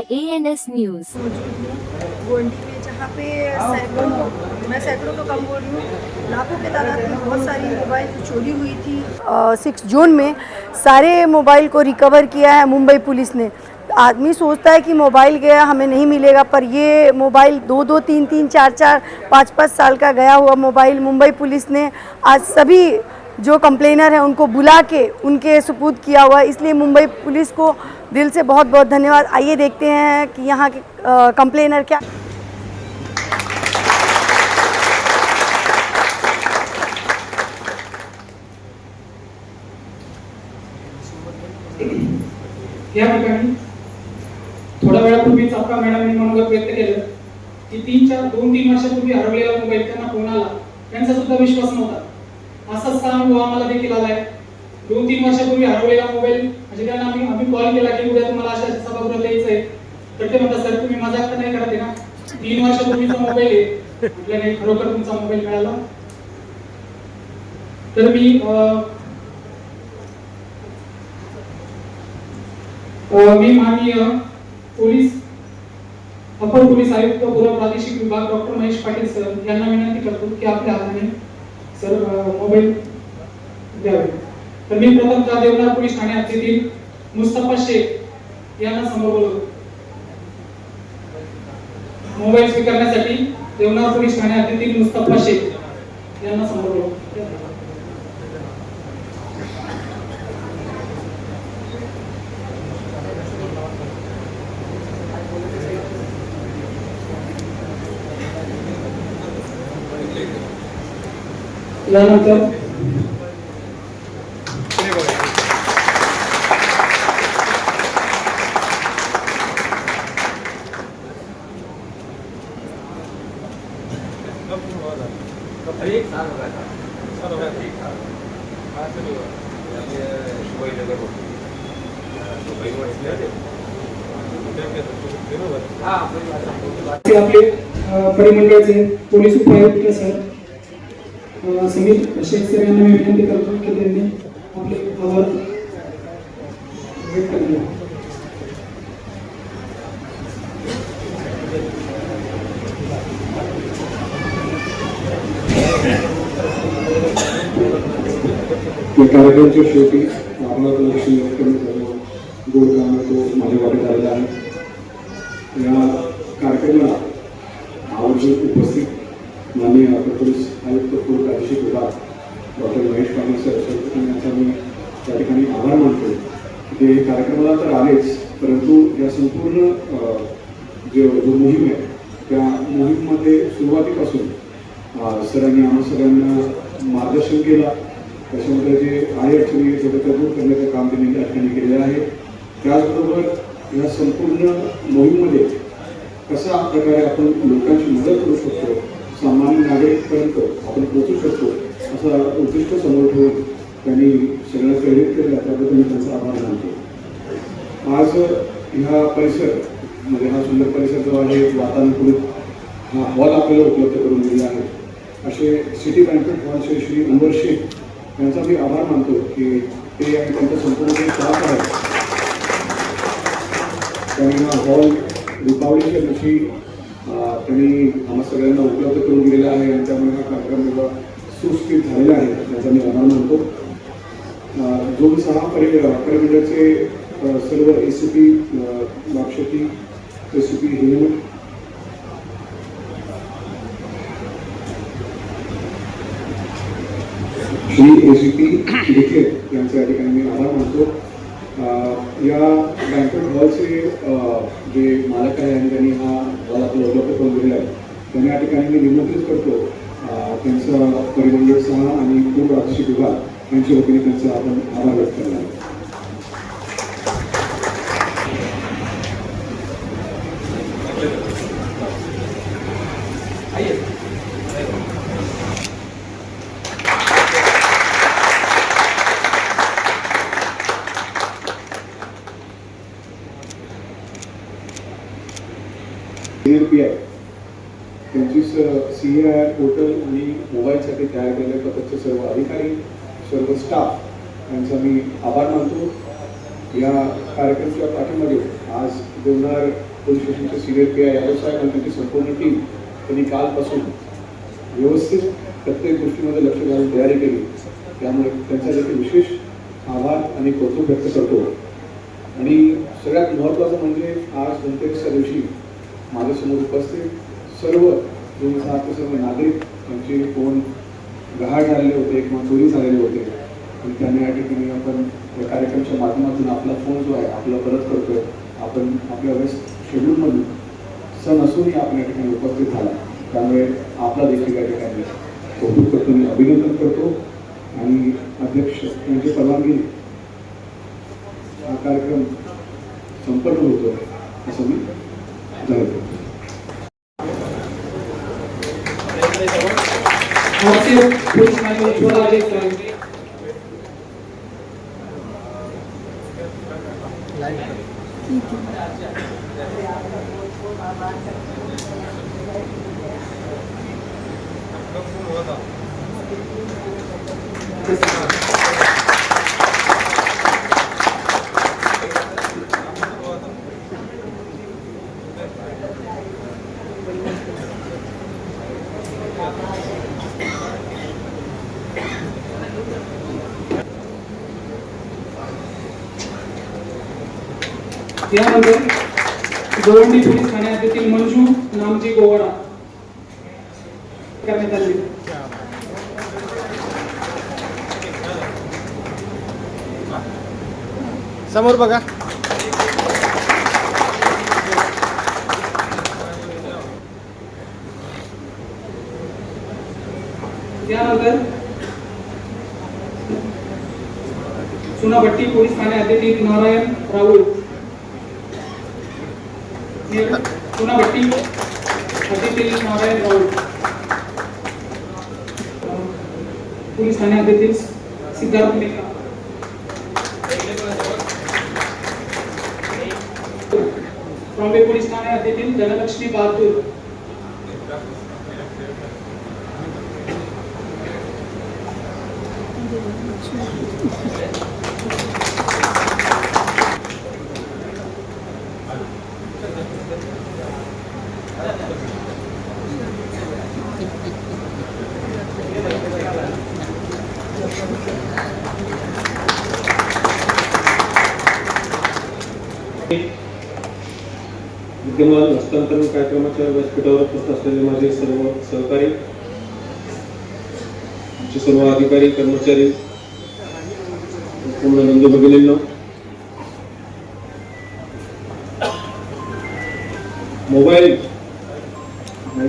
Bye ANS news. Gondi में जहाँ पे सैकड़ों तो कम बोल रही हूँ, लाखों के तादाद में बहुत सारी मोबाइल चोरी हुई थी। 6 जून में सारे मोबाइल को रिकवर किया है मुंबई पुलिस ने। आदमी सोचता है कि मोबाइल गया हमें नहीं मिलेगा, पर ये मोबाइल 2-2, 3-3, 4-4, 5-5 साल का गया हुआ मोबाइल मुंबई पुलिस ने आज सभी जो कंप्लेनर हैं उनको बुला के उनके सुपुर्द किया हुआ है। इसलिए मुंबई पुलिस को दिल से बहुत बहुत धन्यवाद। आइए देखते हैं कि यहाँ के कंप्लेनर क्या या ठिकाणी थोड्या वेळापूर्वीच आपल्या मॅडमने मनोगत व्यक्त केलं की 2-3 वर्षापूर्वी हरवलेला मोबाईल त्यांना कोणाला त्यांचा सुद्धा विश्वास नव्हता। असाच अनुभव आम्हाला देखील आलाय। 2-3 वर्षापूर्वी हरवलेला मोबाईल म्हणजे त्यांना आम्ही कॉल केला की उद्या तुम्हाला अशा सभागृहात यायचं आहे, तर ते म्हणतात सर तुम्ही मजाक तर नाही करत ना, 3 वर्षापूर्वीचा मोबाईल आहे। म्हटलं नाही, खरोखर तुमचा मोबाईल मिळाला। तर मी माननीय अपर पोलीस आयुक्त पूर्व प्रादेशिक विभाग डॉक्टर महेश पाटील सर यांना विनंती करतो की आपल्या हाताने सर मोबाईल द्यावे। तर मी प्रथमतः देवनार पोलीस ठाणे हद्दीतील मुस्तफा शेख यांना समोर बोलवतो। मोबाईल स्वीकारण्यासाठी देवनार पोलीस ठाणे हद्दीतील मुस्तफा शेख यांना समोर बोलवतो। यानंतर आपले परिमंडळाचे पोलीस उपायुक्त सर समीर शेख सर यांना मी विनंती करतो की त्यांनी आपले आभार व्यक्त केले। कार्यक्रमाच्या शेवटी आपला लक्ष गोड काम तो माझ्या वाटेत आलेला आहे। या कार्यक्रमाला आवर्जून उपस्थित माननीय अपर पोलीस आयुक्त पूर्व प्रादेशिक विभाग डॉक्टर महेश पाटील सर यांचा मी त्या ठिकाणी आभार मानतो। ते कार्यक्रमाला तर आलेच, परंतु या संपूर्ण जो मोहीम आहे त्या मोहीममध्ये सुरुवातीपासून सरांनी आम्हा सगळ्यांना मार्गदर्शन केलं। त्याच्यामध्ये जे अडचणी होत्या त्या दूर करण्याचं काम त्यांनी त्या ठिकाणी केलेलं आहे। त्याचबरोबर या संपूर्ण मोहीममध्ये कशा प्रकारे आपण लोकांची मदत करू शकतो, सामान्य नागरिकपर्यंत आपण पोहोचू शकतो असा उद्दिष्ट समोर ठेवून त्यांनी सगळ्यांना प्रेरित केलं, त्याबद्दल मी त्यांचा आभार मानतो। आज ह्या परिसर म्हणजे हा सुंदर परिसर जो आहे वातानुकूलित हा हॉल आपल्याला उपलब्ध करून दिला आहे। असे सिटी बँकेट हॉलचे श्री अनवर शेख यांचा मी आभार मानतो की ते आणि त्यांचा संपूर्ण जे स्टाफ आहे त्यांनी हा हॉल दीपावलीच्या दिवशी त्यांनी आम्हा सगळ्यांना उपलब्ध करून दिलेला आहे आणि त्यामुळे हा कार्यक्रम एवढा सुस्थित झालेला आहे याचा मी आभार मानतो। 2-6 परिमंडळाचे सर्व ACP वाक्षती, ACP Hinganghat, Shri ACP देखील यांच्या ठिकाणी मी आभार मानतो। या बँकेट हॉलचे जे मालक आहे आणि त्यांनी हा हॉल आपला उपलब्ध करून दिलेला आहे त्यांनी या ठिकाणी मी निमंत्रित करतो त्यांचा परिमंडळ 6 आणि पूर्व प्रादेशिक विभाग यांच्या वतीने त्यांचा आपण आभार व्यक्त करणार आहे। CRPI त्यांची CAI पोर्टल आणि मोबाईलसाठी तयार केलेल्या पथकचे सर्व अधिकारी, सर्व स्टाफ यांचा मी आभार मानतो। या कार्यक्रमाच्या पाठीमागे आज देवनार पोलीस स्टेशनचे सिनियर पी आय यादव साहेब आणि त्यांची संपूर्ण टीम त्यांनी कालपासून व्यवस्थित प्रत्येक गोष्टीमध्ये लक्ष घालून तयारी केली. त्यामुळे त्यांचा देखील विशेष आभार आणि कौतुक व्यक्त करतो. आणि सगळ्यात महत्त्वाचं म्हणजे आज धनतेरसच्या दिवशी माझ्यासमोर उपस्थित सर्व 207 सर्व नागरिक त्यांचे फोन गहाळ झालेले होते किंवा चोरी झालेले होते आणि त्यांनी या ठिकाणी आपण या कार्यक्रमाच्या माध्यमातून आपला फोन जो आहे आपला परत करतोय. आपण आपल्या व्यस्त शेड्यूलमधून सण असूनही आपण या ठिकाणी उपस्थित झाला. त्यामुळे आपला देखील या ठिकाणी कौतुक करतो मी अभिनंदन करतो. आणि अध्यक्ष यांची परवानगी हा कार्यक्रम संपन्न होतो असं मी जाहीर करतो. पोलीस ठाणे अजय साहेब. यानंतर गोवंडी पोलीस ठाण्यात येथील मंजू नामजी गोवाडा करण्यात आली. समोर बघा. यानंतर चुनाभट्टी पोलीस ठाण्यात येथील नारायण राऊळ. चुनाभट्टी येथील नारायण राऊळ पोलीस ठाण्यात येथील सिद्धार्थ मेका. ट्रॉम्बे पोलीस ठाण्यात येथील धनलक्ष्मी बहादूर. विद्यमान हस्तांतरण कार्यक्रमाच्या व्यासपीठावर उपस्थित असलेले माझे सर्व सहकारी, आमचे सर्व अधिकारी कर्मचारी, पूर्ण बंधू भगिनींनो, मोबाईल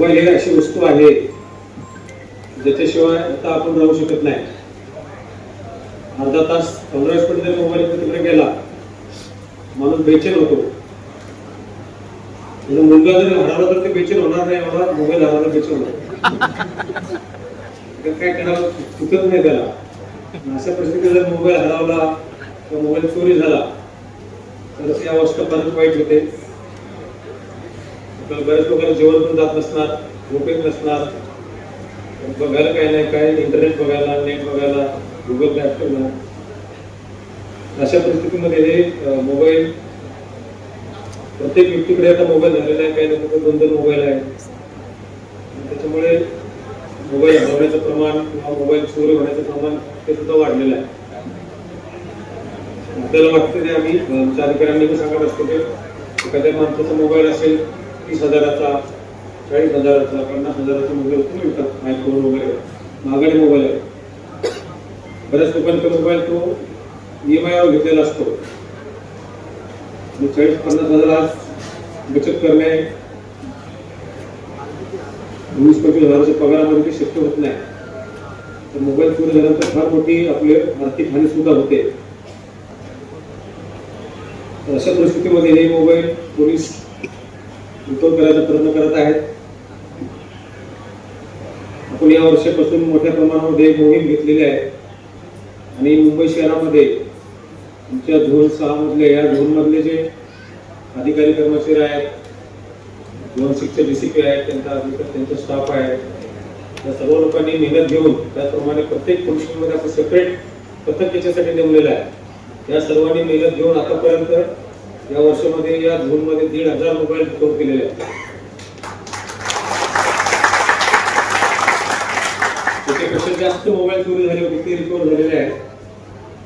ही अशी वस्तू आहे ज्याच्याशिवाय आता आपण राहू शकत नाही. अर्धा तास 15 मिनिट जर मोबाईल तिकडे गेला माणूस बेचैन होतो. मुलगा जर हरवला तर ते बेचैन होणार नाही, मला मोबाईल हरवला बेचैन होणार. काय करावं चुकत नाही त्याला. अशा परिस्थितीत जर मोबाईल हरवला किंवा मोबाईल चोरी झाला तर ती अवस्था फारच वाईट होते. बऱ्याच लोकांना जेवण पण जात नसणार, झोप येत नसणार, बघायला काय नाही काय, इंटरनेट बघायला, नेट बघायला, गुगल मॅप करणं. अशा परिस्थितीमध्ये हे मोबाईल प्रत्येक व्यक्तीकडे आता मोबाईल झालेला आहे. काही लोकांकडे 2-2 मोबाईल आहेत. त्याच्यामुळे मोबाईल हरवण्याचं प्रमाण किंवा मोबाईल चोरी होण्याचं प्रमाण ते सुद्धा वाढलेलं आहे. आपल्याला वाटतं ते आम्ही आमच्या अधिकाऱ्यांनी सांगत असतो की एखाद्या माणसाचा मोबाईल असेल 30,000चा, 40,000चा, 50,000चा मोबाईल तुम्ही विकतात. आयफोन वगैरे महागडे मोबाईल आहे. बऱ्याच लोकांचा मोबाईल तो EMI वर घेतलेला असतो. 40-50 हजार बचत करणे 20-25 हजाराच्या पगारामध्ये शक्य होत नाही. तर मोबाईल चोरी झाल्यानंतर फार मोठी आपली आर्थिक हानी सुद्धा होते. तर अशा परिस्थितीमध्ये हे मोबाईल पोलीस रिकव्हर करायचा प्रयत्न करत आहेत. आपण या वर्षापासून मोठ्या प्रमाणामध्ये मोहीम घेतलेली आहे आणि मुंबई शहरामध्ये आमच्या झोन 6 मधले या झोन मधले जे अधिकारी कर्मचारी आहेत, झोन 6चे DCP आहेत, त्यांचा स्टाफ आहे, या सर्व लोकांनी मेहनत घेऊन त्याचप्रमाणे प्रत्येक पोलीस स्टेशनमध्ये आपण सेपरेट पथक त्याच्यासाठी नेमलेलं आहे. या सर्वांनी मेहनत घेऊन आतापर्यंत या वर्षामध्ये या झोनमध्ये 1,500 मोबाईल रिकव्हर केलेले आहेत. त्याच्यापेक्षा जास्त मोबाईल चोरी झाले होते ते रिकव्हर झालेले आहेत.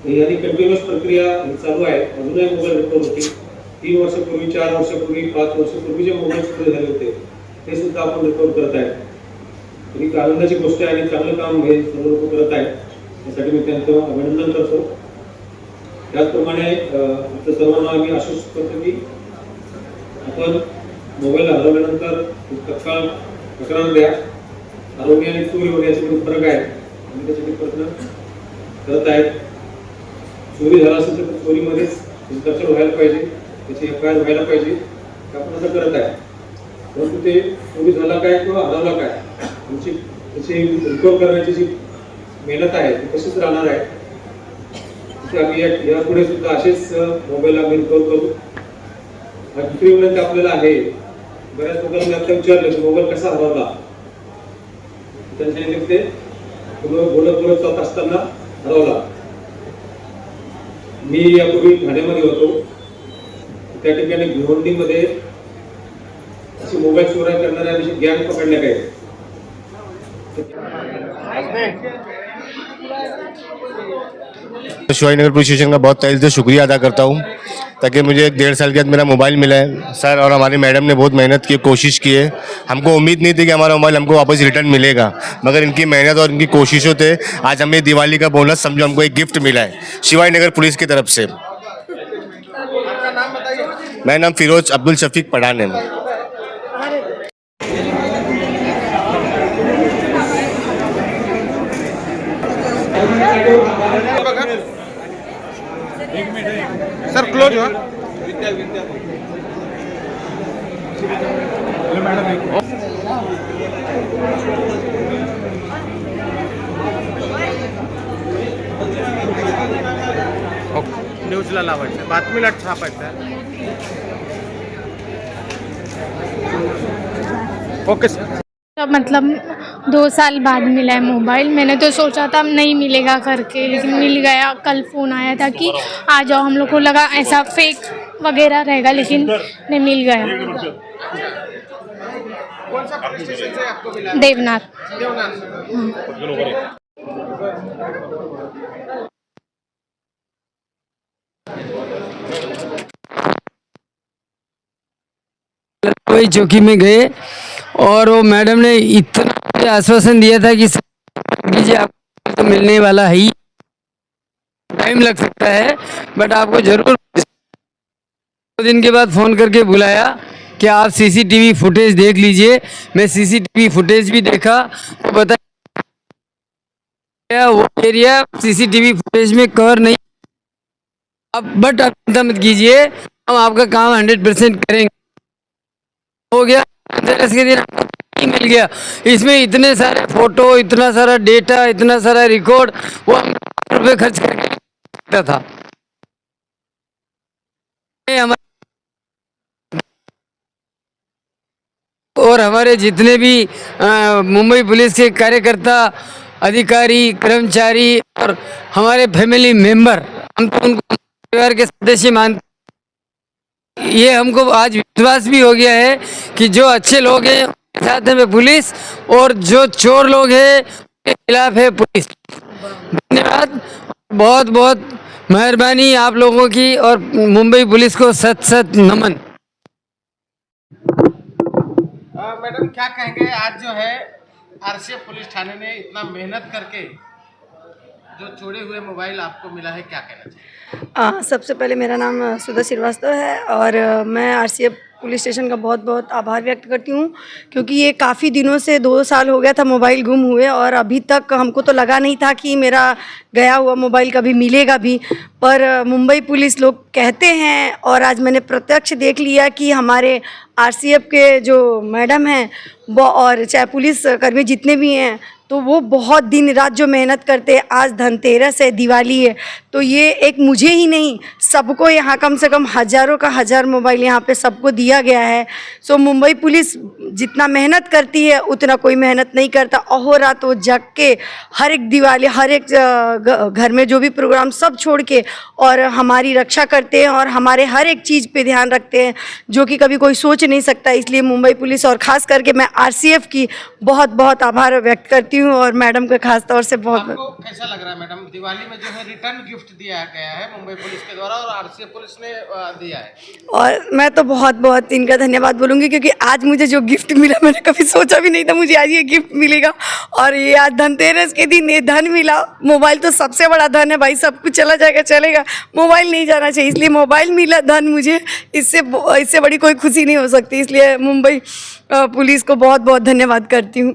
याची कंटिन्युअस प्रक्रिया चालू आहे. अजूनही मोबाईल रिकव्हर होतील. 3 वर्षापूर्वी, 4 वर्षापूर्वी, 5 वर्षापूर्वी जे मोबाईल चोरी झाले होते ते सुद्धा आपण रिकव्हर करत आहे. ही आनंदाची गोष्ट आहे आणि चांगलं काम हे सर्व लोक करत आहेत. त्यासाठी मी त्यांचं अभिनंदन करतो. त्याचप्रमाणे आपल्या सर्वांना आम्ही आश्वस्त करतो की आपण मोबाईल हरवल्यानंतर तत्काळ तक्रार द्या. हरवणे आणि चोरी होणे याच्यामध्ये फरक आहे आणि त्यासाठी प्रयत्न करत आहेत. चोरी झाला असेल तर चोरीमध्येच दर्शन व्हायला पाहिजे, त्याची FIR व्हायला पाहिजे, ते आपण असं करत आहे. परंतु ते चोरी झाला काय किंवा हरवला काय त्याची रिकव्हर करण्याची जी मेहनत आहे ती तशीच राहणार आहे. आम्ही यापुढे सुद्धा असेच मोबाईल आम्ही रिकव्हर करू. दुसरी विनंती आपल्याला आहे, बऱ्याच लोकांनी आता विचारलं की मोबाईल कसा हरवला. त्यांनी सांगितलं ते बोलत जात असताना हरवला. मी यापूर्वी ठाण्यामध्ये होतो. त्या ठिकाणी भिवंडीमध्ये अशी मोबाईल चोऱ्या करणाऱ्या गँग पकडल्या काही. शिवाजी पुलिस स्टेशन का बहुत तहे से शुक्रिया अदा करता हूँ ताकि मुझे 1.5 साल के बाद मेरा मोबाइल मिला है सर। और हमारी मैडम ने बहुत मेहनत की, कोशिश की है। हमको उम्मीद नहीं थी कि हमारा मोबाइल हमको वापस रिटर्न मिलेगा, मगर इनकी मेहनत और इनकी कोशिशों से आज हमें दिवाली का बोनस समझो हमको एक गिफ्ट मिला है शिवाजी नगर पुलिस की तरफ से। मेरा नाम फिरोज अब्दुल शफीक पठान है। सर क्लोज हुआ न्यूजला लावायचं, बातमीला छापायचं. Okay sir. मतलब 2 साल बाद मिला है मोबाइल. मैंने तो सोचा था नहीं मिलेगा करके, लेकिन मिल गया. कल फ़ोन आया था कि आ जाओ. हम लोग को लगा ऐसा फेक वगैरह रहेगा, लेकिन नहीं, मिल गया. कौन सा पुलिस स्टेशन से आपको मिला? देवनाथ. कोई चौकी में गए और वो मैडम ने इतना आश्वासन दिया था कि आपको तो मिलने वाला है ही, टाइम लग सकता है बट आपको जरूर. 2 दिन के बाद फ़ोन करके बुलाया कि आप CCTV फुटेज देख लीजिए. मैं CCTV फुटेज भी देखा तो बताया वो एरिया CCTV फुटेज में कवर नहीं. अब बट आप चिंता मत कीजिए, हम आपका काम 100% करेंगे. हो गया. धनतेरस के दिन आपको मिल गया. इसमें इतने सारे फोटो, इतना सारा डेटा, इतना सारा रिकॉर्ड, वो हम रुपये खर्च करके सकता था. और हमारे जितने भी मुंबई पुलिस के कार्यकर्ता, अधिकारी, कर्मचारी और हमारे फैमिली मेंबर, हम तो उनको परिवार के सदस्य मानते. ये हमको आज विश्वास भी हो गया है कि जो अच्छे लोग हैं उनके साथ में पुलिस और जो चोर लोग हैं उनके खिलाफ है पुलिस. धन्यवाद, बहुत बहुत मेहरबानी आप लोगों की और मुंबई पुलिस को सत सत नमन. मैडम क्या कहेंगे, आज जो है RCF पुलिस थाने ने इतना मेहनत करके जो चोरी हुए मोबाइल आपको मिला है, क्या कहना चाहिए? सबसे पहले मेरा नाम सुधा श्रीवास्तव है और मैं RCF पुलिस स्टेशन का बहुत बहुत आभार व्यक्त करती हूँ, क्योंकि ये काफ़ी दिनों से 2 साल हो गया था मोबाइल गुम हुए और अभी तक हमको तो लगा नहीं था कि मेरा गया हुआ मोबाइल कभी मिलेगा भी. पर मुंबई पुलिस लोग कहते हैं और आज मैंने प्रत्यक्ष देख लिया कि हमारे RCF के जो मैडम हैं वो और चाहे पुलिस कर्मी जितने भी हैं तो वो बहुत दिन रात जो मेहनत करते हैं. आज धनतेरस है, दिवाली है, तो ये एक मुझे ही नहीं सबको यहाँ कम से कम हज़ारों का हज़ार मोबाइल यहाँ पे सबको दिया गया है. सो मुंबई पुलिस जितना मेहनत करती है उतना कोई मेहनत नहीं करता. अहोरात वो जग के हर एक दिवाली, हर एक घर में जो भी प्रोग्राम सब छोड़ के और हमारी रक्षा करते करते हैं और हमारे हर एक चीज़ पे ध्यान रखते हैं जो कि कभी कोई सोच नहीं सकता। इसलिए मुंबई पुलिस और ख़ास करके मैं आरसीएफ की बहुत बहुत आभार व्यक्त करती हूँ और मैडम का खास तौर से बहुत आपको कैसा लग रहा है मैडम, दिवाली में जो है रिटर्न गिफ्ट दिया गया है मुंबई पुलिस के द्वारा और आरसीएफ पुलिस ने दिया है? और मैं तो बहुत बहुत इनका धन्यवाद बोलूँगी क्योंकि आज मुझे जो गिफ्ट मिला मैंने कभी सोचा भी नहीं था मुझे आज ये गिफ्ट मिलेगा। और ये आज धनतेरस के दिन ये धन मिला। मोबाइल तो सबसे बड़ा धन है भाई, सब कुछ चला जाएगा चलेगा, मोबाइल नहीं जाना चाहिए, इसलिए मोबाइल मिला धन मुझे, इससे बड़ी कोई खुशी नहीं हो सकती। इसलिए मुंबई पुलिस को बहुत बहुत धन्यवाद करती हूँ।